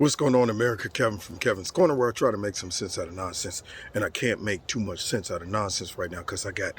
What's going on, America? Kevin from Kevin's Corner, where I try to make some sense out of nonsense. And I can't make too much sense out of nonsense right now because I got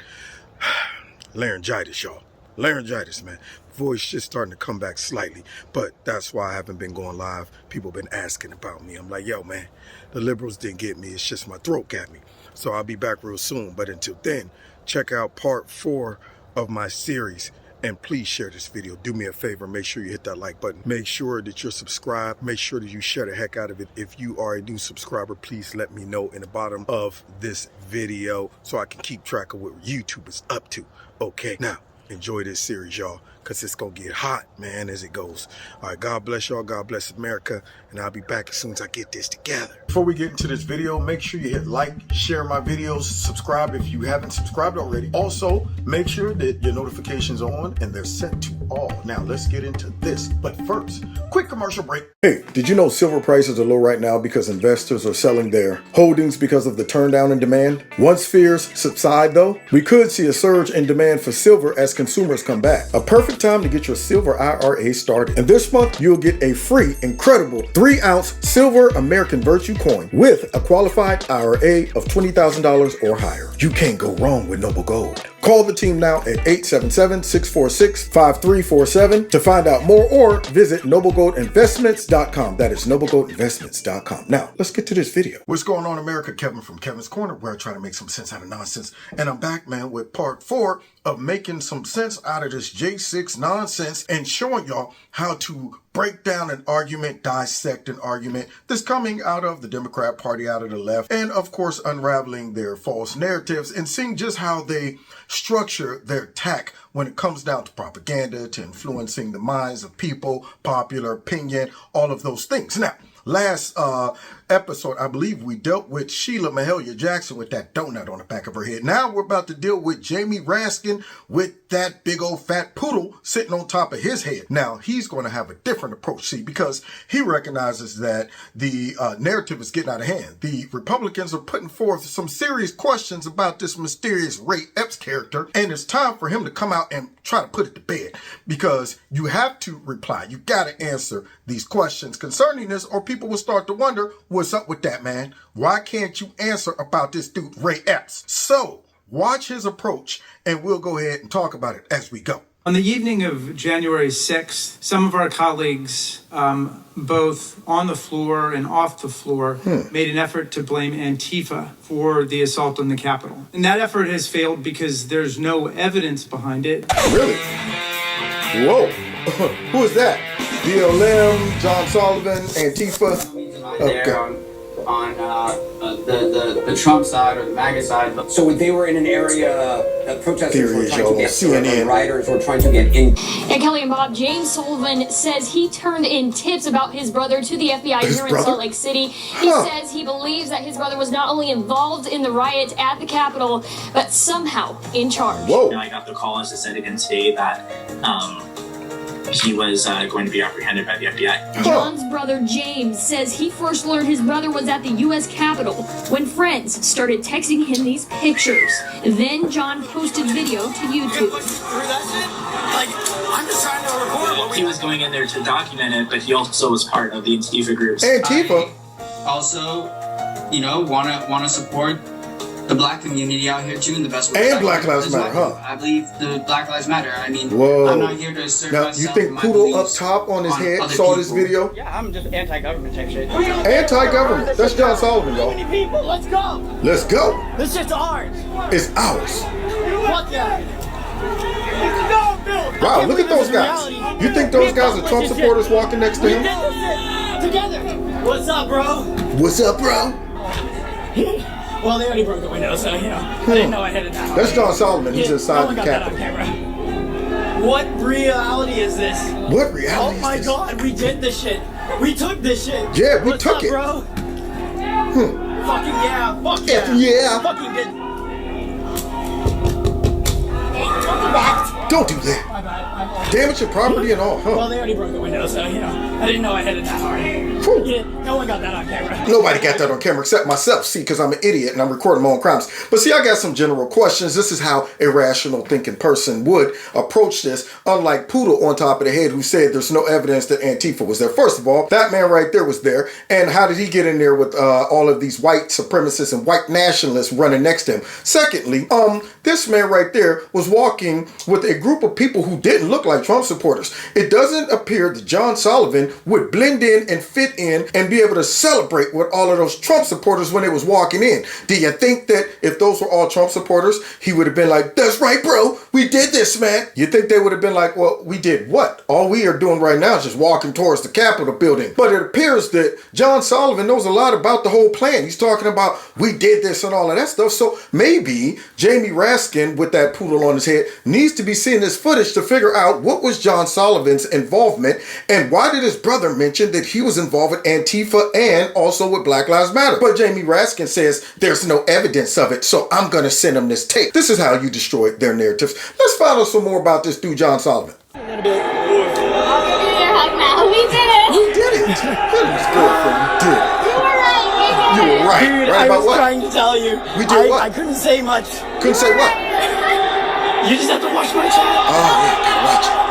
laryngitis, y'all. Laryngitis, man. Voice just starting to come back slightly. But that's why I haven't been going live. People have been asking about me. I'm like, yo, man, the liberals didn't get me. It's just my throat got me. So I'll be back real soon. But until then, check out part 4 of my series. And please share this video. Do me a favor. Make sure you hit that like button. Make sure that you're subscribed. Make sure that you share the heck out of it. If you are a new subscriber, please let me know in the bottom of this video so I can keep track of what YouTube is up to. Okay, now enjoy this series, y'all, because it's going to get hot, man, as it goes. All right, God bless y'all. God bless America. And I'll be back as soon as I get this together. Before we get into this video, make sure you hit like, share my videos, subscribe if you haven't subscribed already. Also, make sure that your notifications are on and they're set to all. Now, let's get into this. But first, quick commercial break. Hey, did you know silver prices are low right now because investors are selling their holdings because of the turndown in demand? Once fears subside, though, we could see a surge in demand for silver as consumers come back. A perfect time to get your silver IRA started. And this month, you'll get a free, incredible 3-ounce silver American Virtue coin with a qualified IRA of $20,000 or higher. You can't go wrong with Noble Gold. Call the team now at 877-646-5347 to find out more, or visit noblegoldinvestments.com. That is noblegoldinvestments.com. Now, let's get to this video. What's going on, America? Kevin from Kevin's Corner, where I try to make some sense out of nonsense. And I'm back, man, with part 4 of making some sense out of this J6 nonsense and showing y'all how to break down an argument, dissect an argument that's coming out of the Democrat Party, out of the left, and of course unraveling their false narratives and seeing just how they structure their attack when it comes down to propaganda, to influencing the minds of people, popular opinion, all of those things. Now, last episode, I believe we dealt with Sheila Mahalia Jackson with that donut on the back of her head. Now we're about to deal with Jamie Raskin with that big old fat poodle sitting on top of his head. Now, he's going to have a different approach, see, because he recognizes that the narrative is getting out of hand. The Republicans are putting forth some serious questions about this mysterious Ray Epps character, and it's time for him to come out and try to put it to bed, because you have to reply. You got to answer these questions concerning this, or people will start to wonder, what's up with that, man? Why can't you answer about this dude, Ray Epps? So watch his approach, and we'll go ahead and talk about it as we go. On the evening of January 6th, some of our colleagues, both on the floor and off the floor, made an effort to blame Antifa for the assault on the Capitol. And that effort has failed because there's no evidence behind it. Really? Whoa. Who is that? BLM, John Sullivan, Antifa. Okay. On the Trump side or the MAGA side. So they were in an area that protesters were trying to get CNN. Rioters were trying to get in. And Kelly and Bob, James Sullivan says he turned in tips about his brother to the FBI here in Salt Lake City. He says he believes that his brother was not only involved in the riots at the Capitol, but somehow in charge. Whoa. I got the call, as I said again today, that he was going to be apprehended by the FBI. John's brother James says he first learned his brother was at the U.S. Capitol when friends started texting him these pictures. Then John posted video to YouTube. I'm just trying to record. He was going in there to document it, but he also was part of the Antifa groups. Antifa? I also, want to support the black community out here too in the best way. And Black Lives Matter, huh? I believe the Black Lives Matter. I mean, whoa. I'm not here to assert now, myself. You think Poodle up top on his head saw this video? Yeah, I'm just anti-government type shit. Anti-government. That's John Sullivan, y'all. Many people. Let's go. Let's go. This shit's ours. It's ours. Fuck yeah. Wow, look at those guys. You think those guys are Trump supporters walking next to him? Together. What's up, bro? What's up, bro? Well, they already broke the window, so, I didn't know I had it that. That's John Sullivan. He's inside the Capitol. What reality is this? What reality? Oh my God, we did this shit. We took this shit. Yeah, we What's took up, it, bro. Fucking yeah. Fuck yeah. Yeah. Fucking good. Don't do that. My bad. Damage your property and all, huh? Well, they already broke the window, so, you know, I didn't know I hit it that hard. Yeah, no one got that on camera. Nobody got that on camera except myself, see, because I'm an idiot and I'm recording my own crimes. But see, I got some general questions. This is how a rational thinking person would approach this, unlike Poodle on top of the head who said there's no evidence that Antifa was there. First of all, that man right there was there, and how did he get in there with all of these white supremacists and white nationalists running next to him? Secondly, this man right there was walking with a group of people who didn't look like Trump supporters. It doesn't appear that John Sullivan would blend in and fit in and be able to celebrate with all of those Trump supporters when they was walking in. Do you think that if those were all Trump supporters, he would have been like, that's right, bro, we did this, man? You think they would have been like, well, we did what? All we are doing right now is just walking towards the Capitol building. But it appears that John Sullivan knows a lot about the whole plan. He's talking about, we did this and all of that stuff. So maybe Jamie Raskin with that poodle on his head needs to be seeing this footage to figure out what was John Sullivan's involvement and why did his brother mention that he was involved with Antifa and also with Black Lives Matter. But Jamie Raskin says there's no evidence of it, so I'm going to send him this tape. This is how you destroy their narratives. Let's find out some more about this dude, John Sullivan. I'll give you your hug now. We did it. We did it. His girlfriend, we did it. You were right. We did it. You were right. Dude, right I about was what? trying to tell you. We did what? I couldn't say much. Couldn't say what? You just have to watch my channel. Oh, yeah, watch it.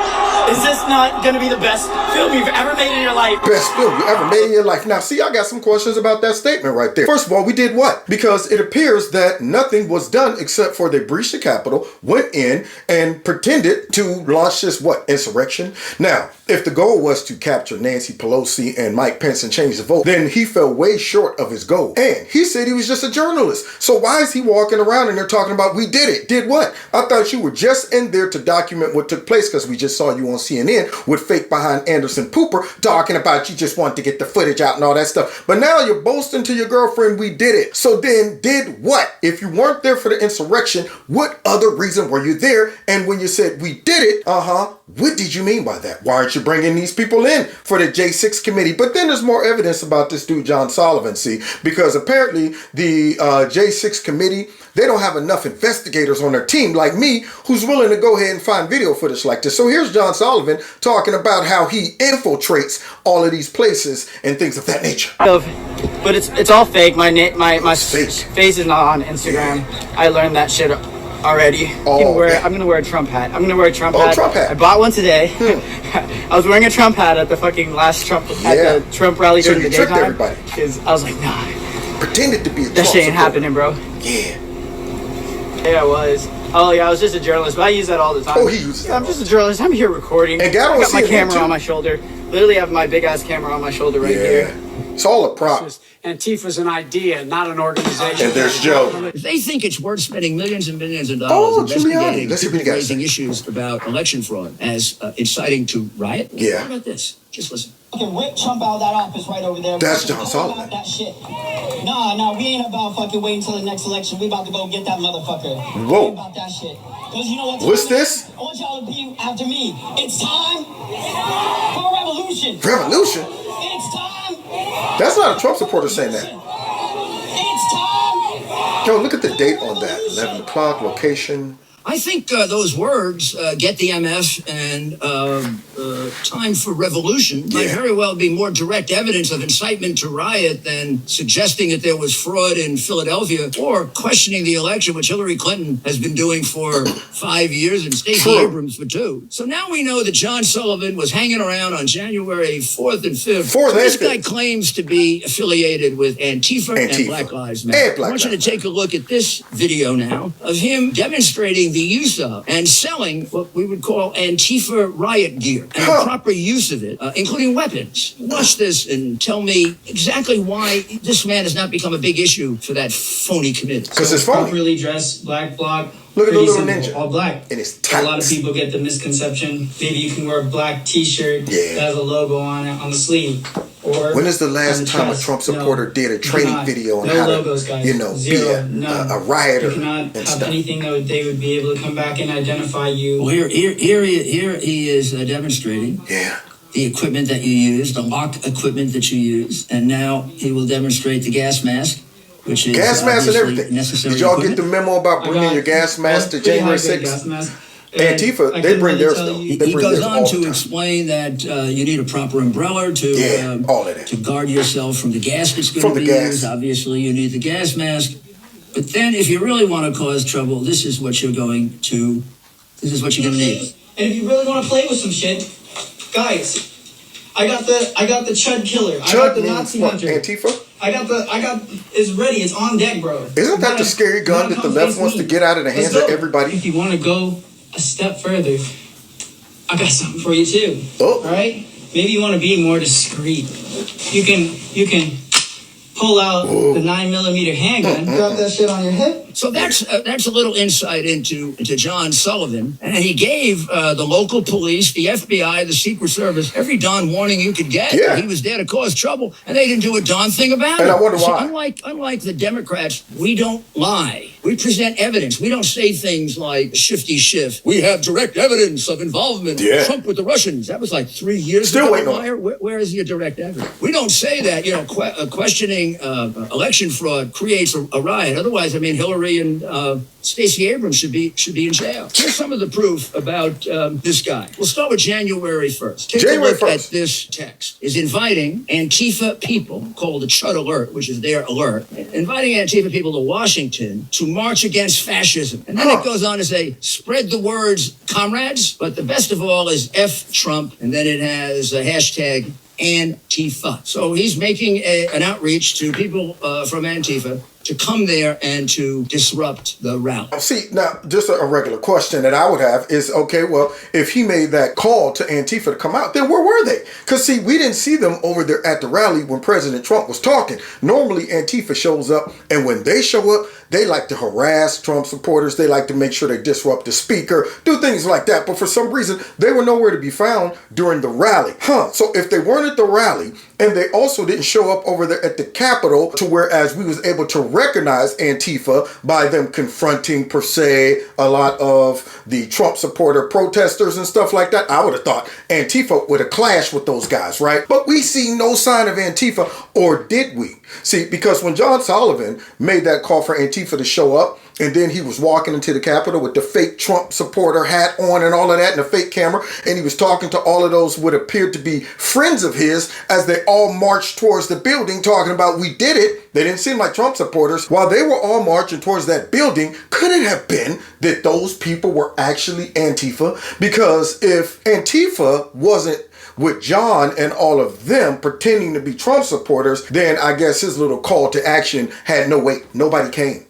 Is this not going to be the best film you've ever made in your life? Best film you ever made in your life. Now, see, I got some questions about that statement right there. First of all, we did what? Because it appears that nothing was done except for they breached the Capitol, went in, and pretended to launch this, what, insurrection? Now, if the goal was to capture Nancy Pelosi and Mike Pence and change the vote, then he fell way short of his goal. And he said he was just a journalist. So why is he walking around and they're talking about, we did it? Did what? I thought you were just in there to document what took place because we just saw you on CNN with fake behind Anderson Pooper talking about you just wanted to get the footage out and all that stuff. But now you're boasting to your girlfriend, we did it. So then did what? If you weren't there for the insurrection, what other reason were you there? And when you said we did it, what did you mean by that? Why aren't you bringing these people in for the J6 committee? But then there's more evidence about this dude, John Sullivan, see, because apparently the J6 committee, they don't have enough investigators on their team like me who's willing to go ahead and find video footage like this. So here's John Sullivan talking about how he infiltrates all of these places and things of that nature. But it's all fake. My face is not on Instagram. I learned that shit already. I'm gonna wear a Trump hat. Trump hat. I bought one today. I was wearing a Trump hat at the fucking last Trump at the Trump rally during the daytime. Because I was like, nah. Pretended to be a Trump That shit ain't happening, bro. Yeah. Yeah, I was. Oh yeah, I was just a journalist, but I use that all the time. Oh, he uses that. I'm just a journalist. I'm here recording. And I got my camera on my shoulder. Literally have my big ass camera on my shoulder right here. It's all a prop. Antifa's an idea, not an organization. And there's Joe. If they think it's worth spending millions and millions of dollars investigating people raising issues about election fraud as inciting to riot, yeah. What about this? Just listen. Okay, rip Trump out of that office right over there. That's John Sullivan. That shit. Nah, we ain't about fucking waiting until the next election. We about to go get that motherfucker. Whoa. We ain't about that shit. Cause you know what? What's this? I want y'all to be after me. It's time for a revolution. Revolution? It's time. That's not a Trump supporter saying that. It's time. Yo, look at the date on that. 11 o'clock, location. I think those words, get the MF and time for revolution, might very well be more direct evidence of incitement to riot than suggesting that there was fraud in Philadelphia or questioning the election, which Hillary Clinton has been doing for 5 years and Stacey Abrams for 2. So now we know that John Sullivan was hanging around on January 4th and 5th. This guy claims to be affiliated with Antifa. And Black Lives Matter. I want you to take a look at this video now of him demonstrating the use of and selling what we would call Antifa riot gear and the proper use of it, including weapons. Watch this and tell me exactly why this man has not become a big issue for that phony committee. Because it's phony. Properly dressed, black bloc. Look at the little ninja. All black. And it's tight. A lot of people get the misconception. Maybe you can wear a black t-shirt that has a logo on it on the sleeve. Or when is the last time a Trump supporter did a training video on how logos, to, guys. be a rioter? You cannot have anything that they would be able to come back and identify you. Well, here he is demonstrating. The equipment that you use, the lock equipment that you use, and now he will demonstrate the gas mask, which is gas mask and everything. Necessary Did y'all equipment. get the memo about bringing your gas mask to January 6th? Antifa, they bring their stuff. He goes on to explain that you need a proper umbrella to all of that. to guard yourself from the gas that's going to be used. Obviously, you need the gas mask. But then, if you really want to cause trouble, this is what you're going to need. And if you really want to play with some shit, guys, I got the Chud killer. I got the Nazi hunter. Antifa? It's ready. It's on deck, bro. Isn't that the scary gun that the left wants to get out of the hands of everybody? If you want to go a step further, I got something for you too. Oh. All right? Maybe you want to be more discreet. You can pull out the 9mm handgun, drop that shit on your hip. So that's a little insight into John Sullivan, and he gave the local police, the FBI, the Secret Service every darn warning you could get. Yeah. He was there to cause trouble, and they didn't do a darn thing about it. And I wonder why. Unlike the Democrats, we don't lie. We present evidence. We don't say things like shifty shift. We have direct evidence of involvement of Trump with the Russians. That was like 3 years ago. Where is your direct evidence? We don't say that. Questioning election fraud creates a riot. Otherwise, I mean, Hillary and Stacey Abrams should be in jail. Here's some of the proof about this guy. We'll start with January 1st. Take a look at this text. Is inviting Antifa people, called the Chud Alert, which is their alert, inviting Antifa people to Washington to march against fascism. And then it goes on to say, spread the words, comrades, but the best of all is F Trump, and then it has a hashtag Antifa. So he's making an outreach to people from Antifa to come there and to disrupt the rally. See, now, just a regular question that I would have is, okay, well, if he made that call to Antifa to come out, then where were they? Because, see, we didn't see them over there at the rally when President Trump was talking. Normally, Antifa shows up, and when they show up, they like to harass Trump supporters. They like to make sure they disrupt the speaker, do things like that. But for some reason, they were nowhere to be found during the rally. So if they weren't at the rally, and they also didn't show up over there at the Capitol, to whereas we was able to recognize Antifa by them confronting, per se, a lot of the Trump supporter protesters and stuff like that, I would have thought Antifa would have clashed with those guys, right? But we see no sign of Antifa, or did we? See, because when John Sullivan made that call for Antifa to show up, and then he was walking into the Capitol with the fake Trump supporter hat on and all of that and the fake camera. And he was talking to all of those what appeared to be friends of his as they all marched towards the building talking about we did it. They didn't seem like Trump supporters. While they were all marching towards that building, could it have been that those people were actually Antifa? Because if Antifa wasn't with John and all of them pretending to be Trump supporters, then I guess his little call to action had no weight. Nobody came.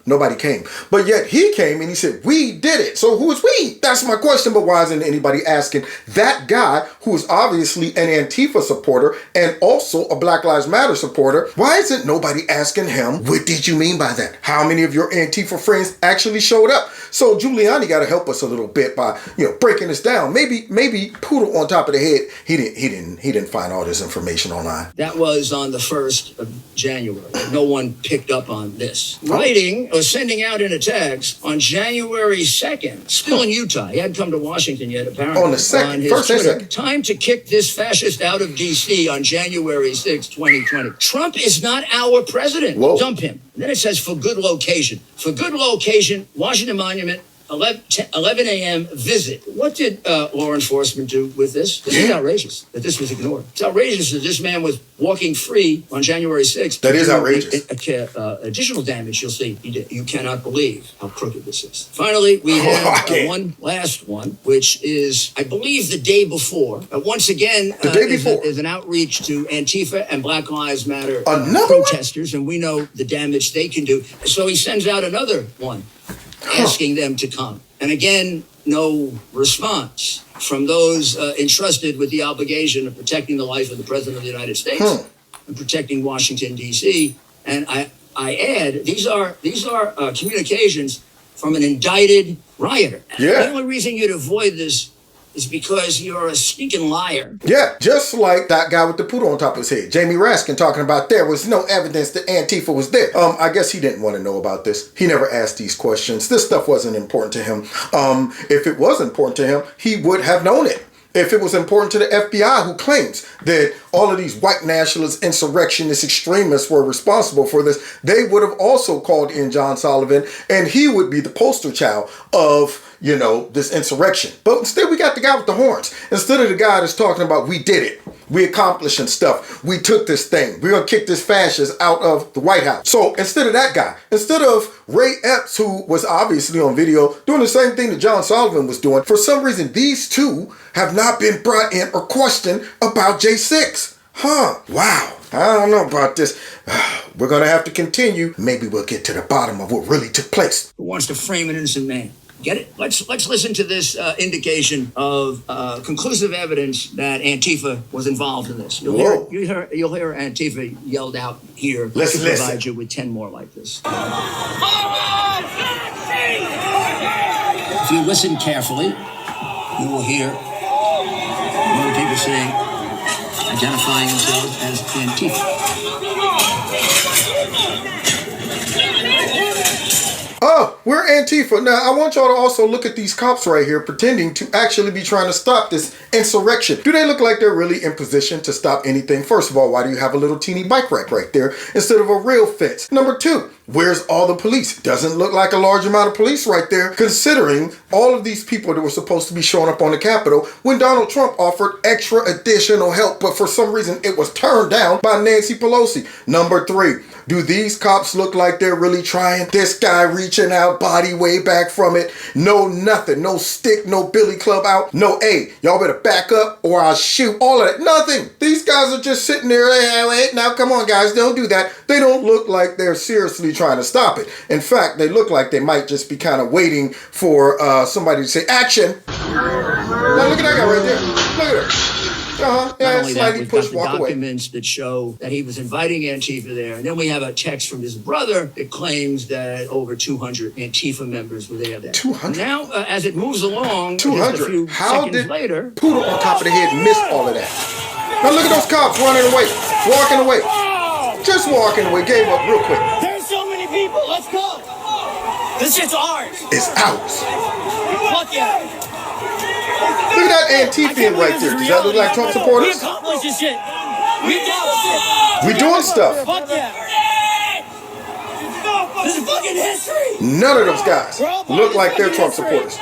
But yet he came and he said, we did it. So who is we? That's my question. But why isn't anybody asking that guy who is obviously an Antifa supporter and also a Black Lives Matter supporter? Why isn't nobody asking him, what did you mean by that? How many of your Antifa friends actually showed up? So Giuliani got to help us a little bit by, breaking this down. Maybe Poodle on top of the head, he didn't find all this information online. That was on the 1st of January. No one picked up on this. Writing or sending out in a text on January 2nd, still in Utah. He hadn't come to Washington yet, apparently. On the 2nd, on his first Twitter, and 2nd. Time to kick this fascist out of D.C. on January 6, 2020. Trump is not our president. Whoa. Dump him. And then it says for good location. For good location, Washington Monument, 11 a.m. visit. What did law enforcement do with this? This is outrageous that this was ignored. It's outrageous that this man was walking free on January 6th. That is outrageous. Additional damage you'll see. You cannot believe how crooked this is. Finally, we have one last one, which is, I believe, the day before. Once again, the day before is an outreach to Antifa and Black Lives Matter Another protesters, and we know the damage they can do. So he sends out another one, asking them to come. And again, no response from those entrusted with the obligation of protecting the life of the President of the United States and protecting Washington, D.C. And I add, these are communications from an indicted rioter. Yeah. The only reason you'd avoid this is because you're a sneaking liar. Yeah, just like that guy with the poodle on top of his head, Jamie Raskin, talking about there was no evidence that Antifa was there. I guess he didn't want to know about this. He never asked these questions. This stuff wasn't important to him. If it was important to him, he would have known it. If it was important to the FBI, who claims that all of these white nationalist, insurrectionist extremists were responsible for this, they would have also called in John Sullivan, and he would be the poster child of you know, this insurrection. But instead we got the guy with the horns. Instead of the guy that's talking about we did it. We accomplishing stuff. We took this thing. We're going to kick this fascist out of the White House. So instead of that guy, instead of Ray Epps, who was obviously on video doing the same thing that John Sullivan was doing, for some reason, these two have not been brought in or questioned about J6. Wow. I don't know about this. We're going to have to continue. Maybe we'll get to the bottom of what really took place. Who wants to frame an innocent man? Get it? Let's listen to this indication of conclusive evidence that Antifa was involved in this. You'll hear Antifa yelled out here. Let's provide you with 10 more like this. If you listen carefully, you will hear more people saying, identifying themselves as Antifa. Oh, we're Antifa. Now, I want y'all to also look at these cops right here pretending to actually be trying to stop this insurrection. Do they look like they're really in position to stop anything? First of all, why do you have a little teeny bike rack right there instead of a real fence? Number two, where's all the police? Doesn't look like a large amount of police right there, considering all of these people that were supposed to be showing up on the Capitol when Donald Trump offered extra additional help, but for some reason it was turned down by Nancy Pelosi. Number three, do these cops look like they're really trying? This guy reaching out, body way back from it. No nothing, no stick, no billy club out. No, hey, y'all better back up or I'll shoot. All of that, nothing. These guys are just sitting there, hey, wait, now come on guys, don't do that. They don't look like they're seriously trying to stop it. In fact, they look like they might just be kind of waiting for somebody to say action. Now look at that guy right there. Look at her. Yeah, slightly push, walk away. Documents that show that he was inviting Antifa there. And then we have a text from his brother that claims that over 200 Antifa members were there. 200? Now, as it moves along, 200? How did later, Poodle on top of the head miss all of that? Now look at those cops running away, walking away. Just walking away, gave up real quick. There's so many people, let's go. This shit's ours. It's ours. Fuck yeah. Look at that Antifa right there. Does that look like Trump supporters? We accomplished this shit. We doing stuff. Fuck yeah. This is fucking history. None of those guys look like they're Trump supporters.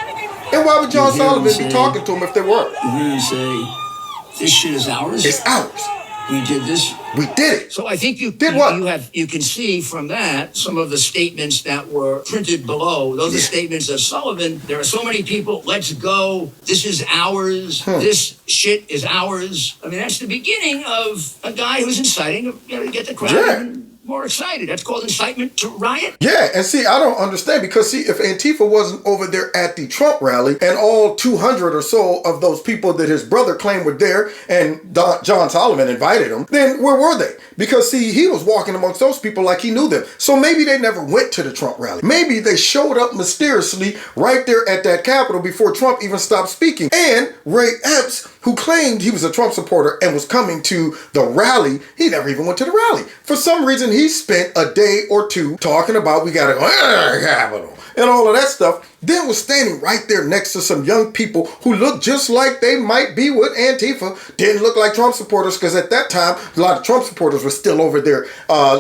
And why would John Sullivan be talking to them if they were? You're going to say, this shit is ours? It's ours. We did this. We did it. So I think you did what? You can see from that some of the statements that were printed below. Those are statements of Sullivan. There are so many people. Let's go. This is ours. This shit is ours. I mean, that's the beginning of a guy who's inciting to get the crowd more excited. That's called incitement to riot. Yeah, and see, I don't understand because see, if Antifa wasn't over there at the Trump rally and all 200 or so of those people that his brother claimed were there and John Sullivan invited them, then where were they? Because see, he was walking amongst those people like he knew them. So maybe they never went to the Trump rally. Maybe they showed up mysteriously right there at that Capitol before Trump even stopped speaking. And Ray Epps, who claimed he was a Trump supporter and was coming to the rally, he never even went to the rally. For some reason, he spent a day or two talking about we got to go to the Capitol and all of that stuff. Then was standing right there next to some young people who looked just like they might be with Antifa. Didn't look like Trump supporters because at that time, a lot of Trump supporters were still over there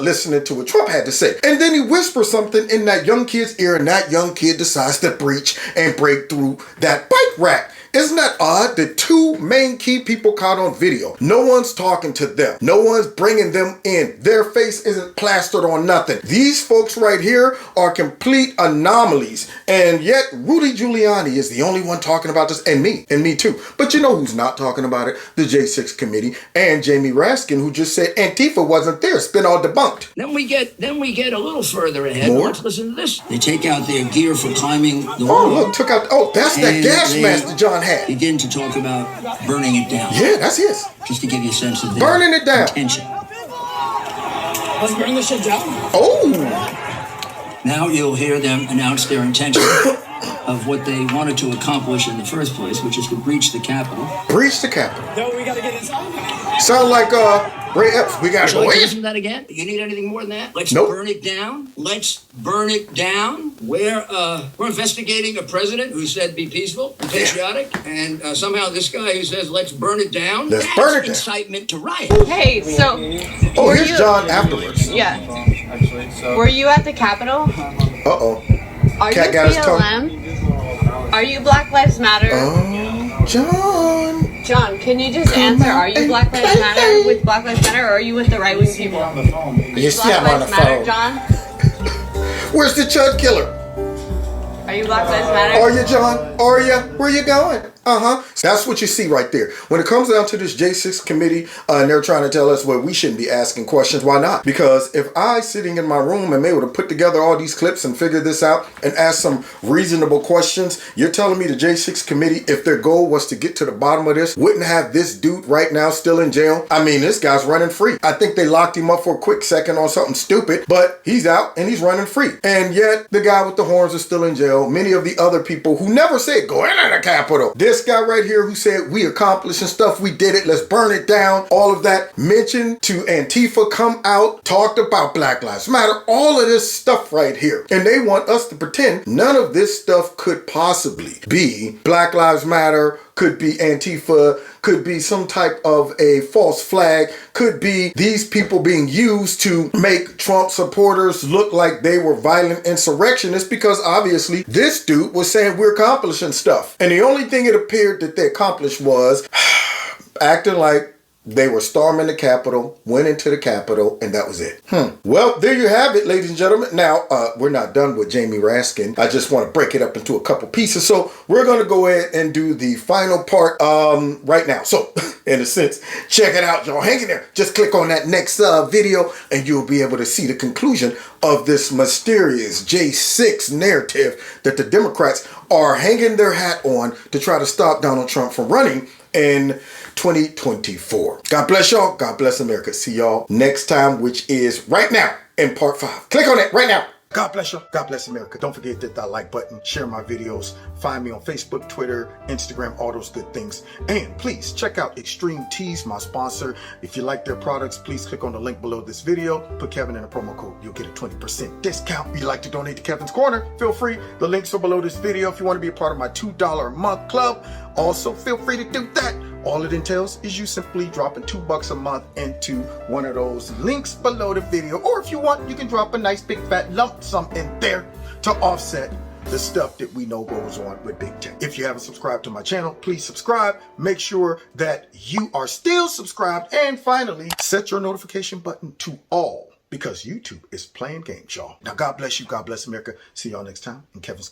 listening to what Trump had to say. And then he whispers something in that young kid's ear and that young kid decides to breach and break through that bike rack. Isn't that odd? The two main key people caught on video. No one's talking to them. No one's bringing them in. Their face isn't plastered on nothing. These folks right here are complete anomalies. And yet Rudy Giuliani is the only one talking about this, and me too. But you know who's not talking about it? The J6 committee and Jamie Raskin, who just said Antifa wasn't there. It's been all debunked. Then we get a little further ahead. More? Let's listen to this. They take out their gear for climbing the wall. Oh, look, took out, that's that gas mask that John had. Begin to talk about burning it down. Yeah, that's his. Just to give you a sense of burning it down. Intention. Let's burn this shit down. Oh. Now you'll hear them announce their intention of what they wanted to accomplish in the first place, which is to breach the Capitol. Breach the Capitol. No, we gotta get inside. Sound like Ray Epps. We gotta go in. Listen to that again. You need anything more than that? Let's burn it down. Let's burn it down. We're investigating a president who said be peaceful, and patriotic, and somehow this guy who says let's burn it down. Let's burn it down. Incitement to riot. Hey, so. Oh, here's John afterwards. Yeah. Were you at the Capitol? Uh-oh. Are Cat you got his tongue. BLM? Are you Black Lives Matter? John. John, can you just answer? Are you Black Lives Matter with Black Lives Matter, or are you with the right wing people? You see him on the phone. John? Where's the chud killer? Are you Black Lives Matter? Are you, John? Are you? Where you going? That's what you see right there. When it comes down to this J6 committee, and they're trying to tell us, well, we shouldn't be asking questions. Why not? Because if I, sitting in my room, am able to put together all these clips and figure this out and ask some reasonable questions, you're telling me the J6 committee, if their goal was to get to the bottom of this, wouldn't have this dude right now still in jail? I mean, this guy's running free. I think they locked him up for a quick second on something stupid, but he's out and he's running free. And yet, the guy with the horns is still in jail. Many of the other people who never said, go into the Capitol. This guy right here who said, we accomplished and stuff, we did it, let's burn it down, all of that, mentioned to Antifa, come out, talked about Black Lives Matter, all of this stuff right here. And they want us to pretend none of this stuff could possibly be Black Lives Matter, could be Antifa, could be some type of a false flag, could be these people being used to make Trump supporters look like they were violent insurrectionists, because obviously this dude was saying we're accomplishing stuff. And the only thing it appeared that they accomplished was acting like they were storming the Capitol, went into the Capitol, and that was it. Well, there you have it, ladies and gentlemen. Now, we're not done with Jamie Raskin. I just want to break it up into a couple pieces. So we're going to go ahead and do the final part right now. So, in a sense, check it out, y'all. Hang in there. Just click on that next video, and you'll be able to see the conclusion of this mysterious J6 narrative that the Democrats are hanging their hat on to try to stop Donald Trump from running in 2024. God bless y'all. God bless America. See y'all next time, which is right now in part 5. Click on it right now. God bless y'all. God bless America. Don't forget to hit that like button. Share my videos. Find me on Facebook, Twitter, Instagram, all those good things. And please check out Extreme Teas, my sponsor. If you like their products, please click on the link below this video. Put Kevin in a promo code. You'll get a 20% discount. If you'd like to donate to Kevin's Corner, feel free. The links are below this video. If you want to be a part of my $2 a month club, also feel free to do that. All it entails is you simply dropping $2 a month into one of those links below the video. Or if you want, you can drop a nice big fat lump sum in there to offset the stuff that we know goes on with big tech. If you haven't subscribed to my channel, please subscribe. Make sure that you are still subscribed. And finally, set your notification button to all, because YouTube is playing games, y'all. Now, God bless you. God bless America. See y'all next time in Kevin's